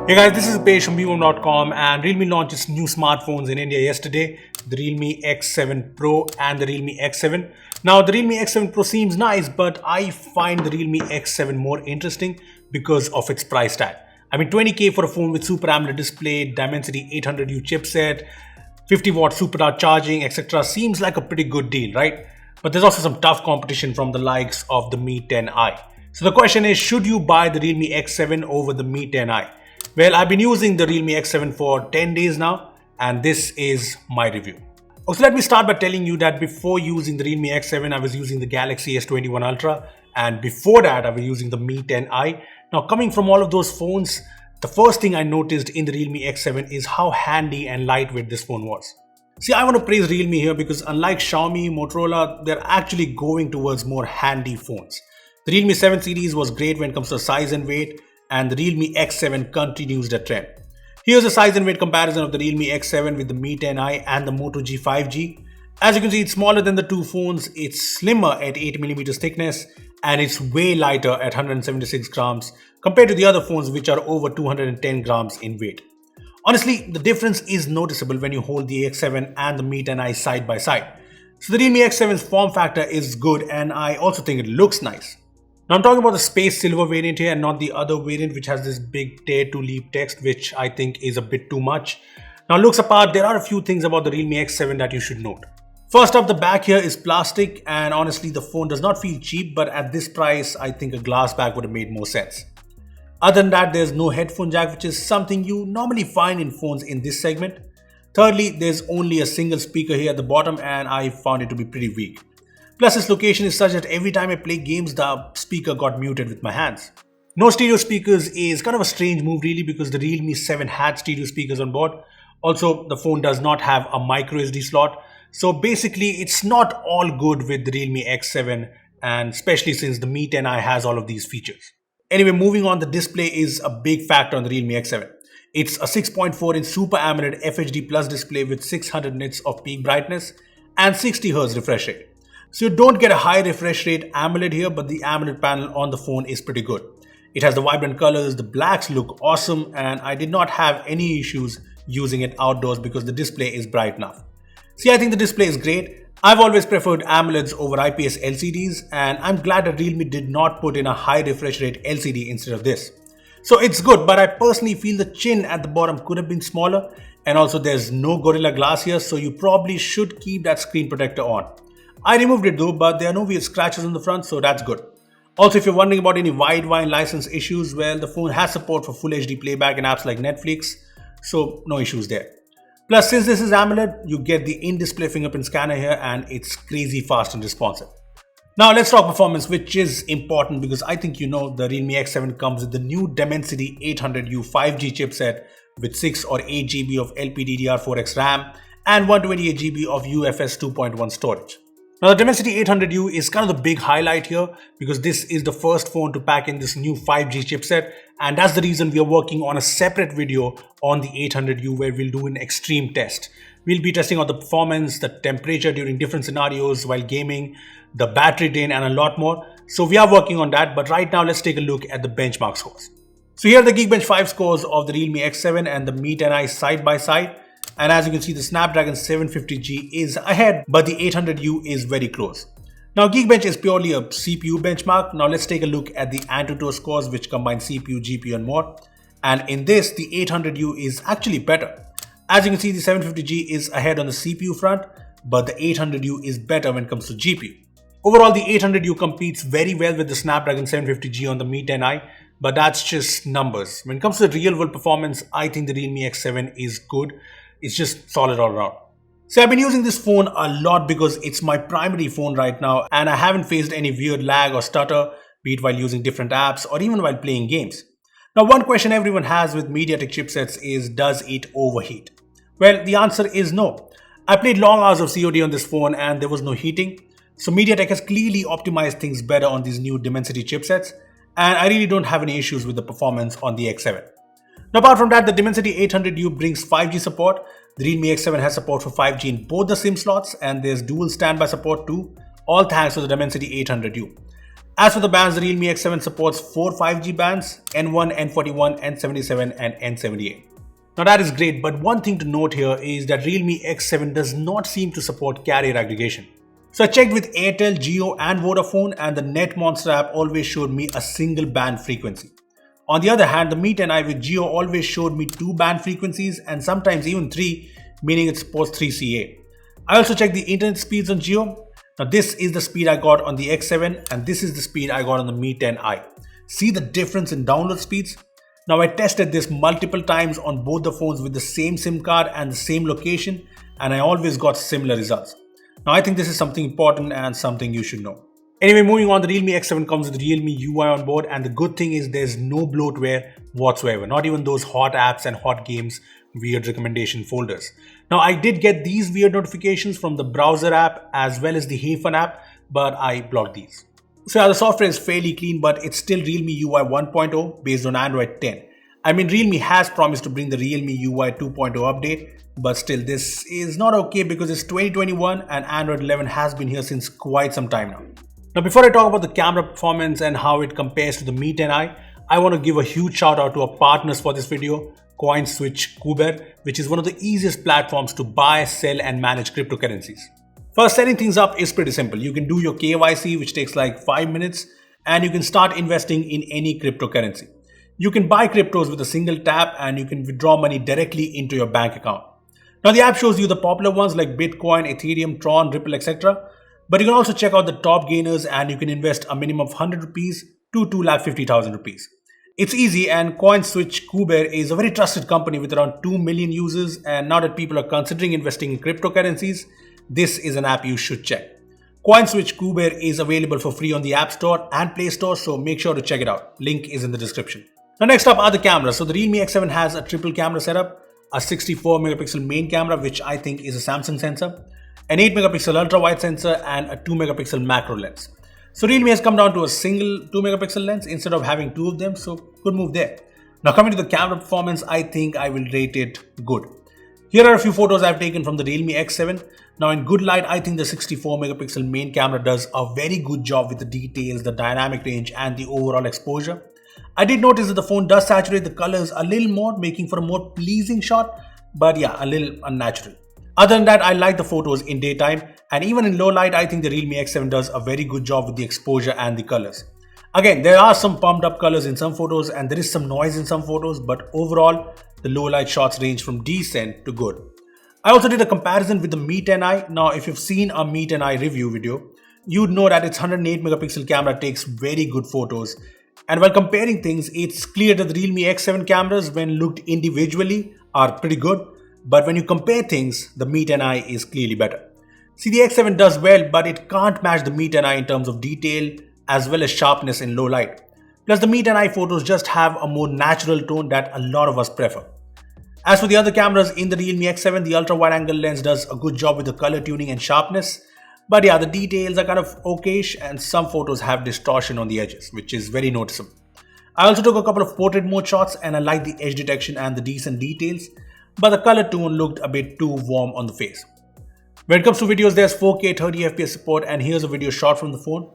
Hey guys, this is Page from Beebom.com, and Realme launched its new smartphones in India yesterday, the Realme X7 Pro and the Realme X7. Now the Realme X7 Pro seems nice, but I find the Realme X7 more interesting because of its price tag. I mean 20k for a phone with Super AMOLED display, Dimensity 800U chipset, 50-watt supercharged charging, etc. seems like a pretty good deal, right? But there's also some tough competition from the likes of the Mi 10i. So the question is, should you buy the Realme X7 over the Mi 10i? Well, I've been using the Realme X7 for 10 days now, and this is my review. Also, let me start by telling you that before using the Realme X7, I was using the Galaxy S21 Ultra, and before that, I was using the Mi 10i. Now, coming from all of those phones, the first thing I noticed in the Realme X7 is how handy and lightweight this phone was. See, I want to praise Realme here because unlike Xiaomi, Motorola, they're actually going towards more handy phones. The Realme 7 series was great when it comes to size and weight, and the Realme X7 continues the trend. Here's a size and weight comparison of the Realme X7 with the Mi 10i and the Moto G 5G. As you can see, it's smaller than the two phones, it's slimmer at 8mm thickness, and it's way lighter at 176 grams compared to the other phones which are over 210 grams in weight. Honestly, the difference is noticeable when you hold the X7 and the Mi 10i side by side. So the Realme X7's form factor is good, and I also think it looks nice. Now I'm talking about the Space Silver variant here and not the other variant which has this big Dare to Leap text, which I think is a bit too much. Now looks apart, there are a few things about the Realme X7 that you should note. First up, the back here is plastic, and honestly the phone does not feel cheap, but at this price I think a glass back would have made more sense. Other than that, there's no headphone jack, which is something you normally find in phones in this segment. Thirdly, there's only a single speaker here at the bottom, and I found it to be pretty weak. Plus, its location is such that every time I play games, the speaker got muted with my hands. No stereo speakers is kind of a strange move really, because the Realme 7 had stereo speakers on board. Also, the phone does not have a micro SD slot. So basically, it's not all good with the Realme X7, and especially since the Mi 10i has all of these features. Anyway, moving on, the display is a big factor on the Realme X7. It's a 6.4-inch Super AMOLED FHD Plus display with 600 nits of peak brightness and 60Hz refresh rate. So you don't get a high refresh rate AMOLED here, but the AMOLED panel on the phone is pretty good. It has the vibrant colors, the blacks look awesome, and I did not have any issues using it outdoors because the display is bright enough. See, I think the display is great. I've always preferred AMOLEDs over IPS LCDs, and I'm glad that Realme did not put in a high refresh rate LCD instead of this. So it's good, but I personally feel the chin at the bottom could have been smaller, and also there's no Gorilla Glass here, so you probably should keep that screen protector on. I removed it though, but there are no weird scratches on the front, so that's good. Also, if you're wondering about any Widevine license issues, well, the phone has support for Full HD playback in apps like Netflix, so no issues there. Plus, since this is AMOLED, you get the in-display fingerprint scanner here, and it's crazy fast and responsive. Now let's talk performance, which is important because I think you know the Realme X7 comes with the new Dimensity 800U 5G chipset with 6 or 8GB of LPDDR4X RAM and 128GB of UFS 2.1 storage. Now the Dimensity 800U is kind of the big highlight here because this is the first phone to pack in this new 5G chipset, and that's the reason we are working on a separate video on the 800U where we'll do an extreme test. We'll be testing out the performance, the temperature during different scenarios while gaming, the battery drain, and a lot more. So we are working on that, but right now let's take a look at the benchmark scores. So here are the Geekbench 5 scores of the Realme X7 and the Mi 10i side by side. And as you can see, the Snapdragon 750G is ahead, but the 800U is very close. Now Geekbench is purely a CPU benchmark. Now let's take a look at the AnTuTu scores, which combine CPU, GPU and more. And in this, the 800U is actually better. As you can see, the 750G is ahead on the CPU front, but the 800U is better when it comes to GPU. Overall, the 800U competes very well with the Snapdragon 750G on the Mi 10i, but that's just numbers. When it comes to the real world performance, I think the Realme X7 is good. It's just solid all around. So I've been using this phone a lot because it's my primary phone right now, and I haven't faced any weird lag or stutter, be it while using different apps or even while playing games. Now one question everyone has with MediaTek chipsets is, does it overheat? Well, the answer is no. I played long hours of COD on this phone and there was no heating. So MediaTek has clearly optimized things better on these new Dimensity chipsets, and I really don't have any issues with the performance on the X7. Now apart from that, the Dimensity 800U brings 5G support. The Realme X7 has support for 5G in both the SIM slots, and there's dual standby support too, all thanks to the Dimensity 800U. As for the bands, the Realme X7 supports 4 5G bands, N1, N41, N77 and N78. Now that is great, but one thing to note here is that Realme X7 does not seem to support carrier aggregation. So I checked with Airtel, Jio and Vodafone, and the Net Monster app always showed me a single band frequency. On the other hand, the Mi 10i with Jio always showed me 2 band frequencies and sometimes even 3, meaning it supports 3CA. I also checked the internet speeds on Jio. Now this is the speed I got on the X7 and this is the speed I got on the Mi 10i. See the difference in download speeds? Now I tested this multiple times on both the phones with the same SIM card and the same location, and I always got similar results. Now I think this is something important and something you should know. Anyway, moving on, the Realme X7 comes with Realme UI on board, and the good thing is there's no bloatware whatsoever, not even those hot apps and hot games weird recommendation folders. Now I did get these weird notifications from the browser app as well as the HeyFun app, but I blocked these. So yeah, the software is fairly clean, but it's still Realme UI 1.0 based on Android 10. I mean, Realme has promised to bring the Realme UI 2.0 update, but still this is not okay because it's 2021 and Android 11 has been here since quite some time now. Now before I talk about the camera performance and how it compares to the Mi 10i, I want to give a huge shout out to our partners for this video, CoinSwitch Kuber, which is one of the easiest platforms to buy, sell and manage cryptocurrencies. First, setting things up is pretty simple. You can do your KYC, which takes like 5 minutes, and you can start investing in any cryptocurrency. You can buy cryptos with a single tap and you can withdraw money directly into your bank account. Now the app shows you the popular ones like Bitcoin, Ethereum, Tron, Ripple, etc. But you can also check out the top gainers and you can invest a minimum of 100 rupees to 2,50,000 rupees. It's easy, and CoinSwitch Kuber is a very trusted company with around 2 million users, and now that people are considering investing in cryptocurrencies, this is an app you should check. CoinSwitch Kuber is available for free on the App Store and Play Store, so make sure to check it out. Link is in the description. Now next up are the cameras. So the Realme X7 has a triple camera setup, a 64 megapixel main camera, which I think is a Samsung sensor, an 8 megapixel ultra wide sensor and a 2 megapixel macro lens. So Realme has come down to a single 2 megapixel lens instead of having 2 of them, so good move there. Now coming to the camera performance, I think I will rate it good. Here are a few photos I've taken from the Realme X7. Now in good light, I think the 64 megapixel main camera does a very good job with the details, the dynamic range and the overall exposure. I did notice that the phone does saturate the colors a little more, making for a more pleasing shot, but yeah, a little unnatural. Other than that, I like the photos in daytime, and even in low light, I think the Realme X7 does a very good job with the exposure and the colors. Again, there are some pumped up colors in some photos and there is some noise in some photos, but overall, the low light shots range from decent to good. I also did a comparison with the Mi 10i. Now, if you've seen a Mi 10i review video, you'd know that its 108 megapixel camera takes very good photos. And while comparing things, it's clear that the Realme X7 cameras, when looked individually, are pretty good. But when you compare things, the Mi 10i is clearly better. See, the X7 does well, but it can't match the Mi 10i in terms of detail as well as sharpness in low light. Plus, the Mi 10i photos just have a more natural tone that a lot of us prefer. As for the other cameras in the Realme X7, the ultra wide angle lens does a good job with the color tuning and sharpness. But yeah, the details are kind of okayish and some photos have distortion on the edges, which is very noticeable. I also took a couple of portrait mode shots and I like the edge detection and the decent details, but the color tone looked a bit too warm on the face. When it comes to videos, there's 4K 30fps support, and here's a video shot from the phone.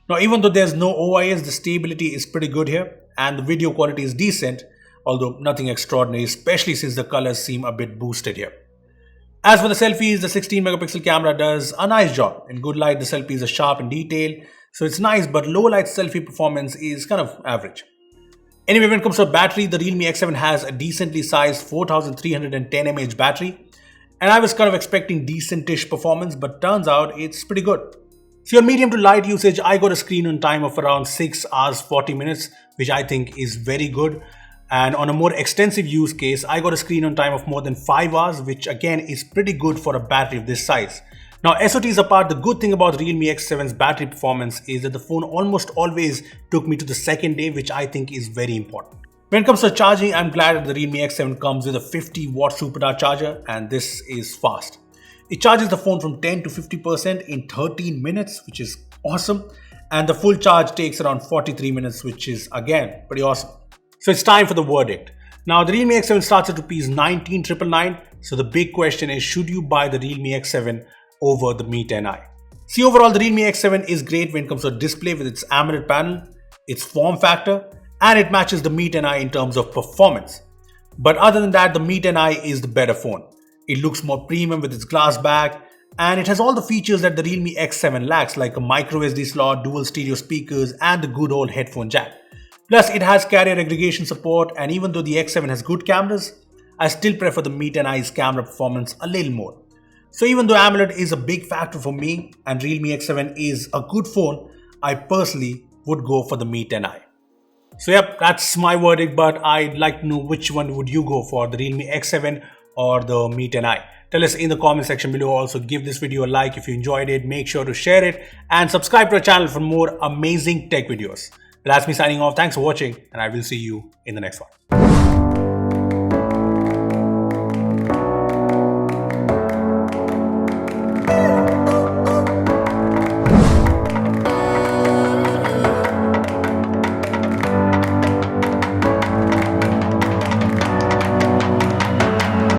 Now, even though there's no OIS, the stability is pretty good here and the video quality is decent, although nothing extraordinary, especially since the colors seem a bit boosted here. As for the selfies, the 16 megapixel camera does a nice job. In good light, the selfies are sharp in detail, so it's nice, but low light selfie performance is kind of average. Anyway, when it comes to battery, the Realme X7 has a decently sized 4310 mAh battery, and I was kind of expecting decentish performance, but turns out it's pretty good. So on medium to light usage, I got a screen on time of around 6 hours 40 minutes, which I think is very good. And on a more extensive use case, I got a screen on time of more than 5 hours, which again is pretty good for a battery of this size. Now, SOTs apart, the good thing about Realme X7's battery performance is that the phone almost always took me to the second day, which I think is very important. When it comes to charging, I'm glad that the Realme X7 comes with a 50 watt supercharger charger, and this is fast. It charges the phone from 10 to 50% in 13 minutes, which is awesome. And the full charge takes around 43 minutes, which is again pretty awesome. So it's time for the verdict. Now, the Realme X7 starts at Rs 19,999. So the big question is, should you buy the Realme X7 over the Mi 10i? See, overall, the Realme X7 is great when it comes to display with its AMOLED panel, its form factor, and it matches the Mi 10i in terms of performance. But other than that, the Mi 10i is the better phone. It looks more premium with its glass back, and it has all the features that the Realme X7 lacks, like a micro SD slot, dual stereo speakers, and the good old headphone jack. Plus, it has carrier aggregation support, and even though the X7 has good cameras, I still prefer the Mi 10i's camera performance a little more. So even though AMOLED is a big factor for me and Realme X7 is a good phone, I personally would go for the Mi 10i. So yep, that's my verdict, but I'd like to know which one would you go for, the Realme X7 or the Mi 10i. Tell us in the comment section below. Also give this video a like if you enjoyed it, make sure to share it and subscribe to our channel for more amazing tech videos. That's me signing off. Thanks for watching and I will see you in the next one.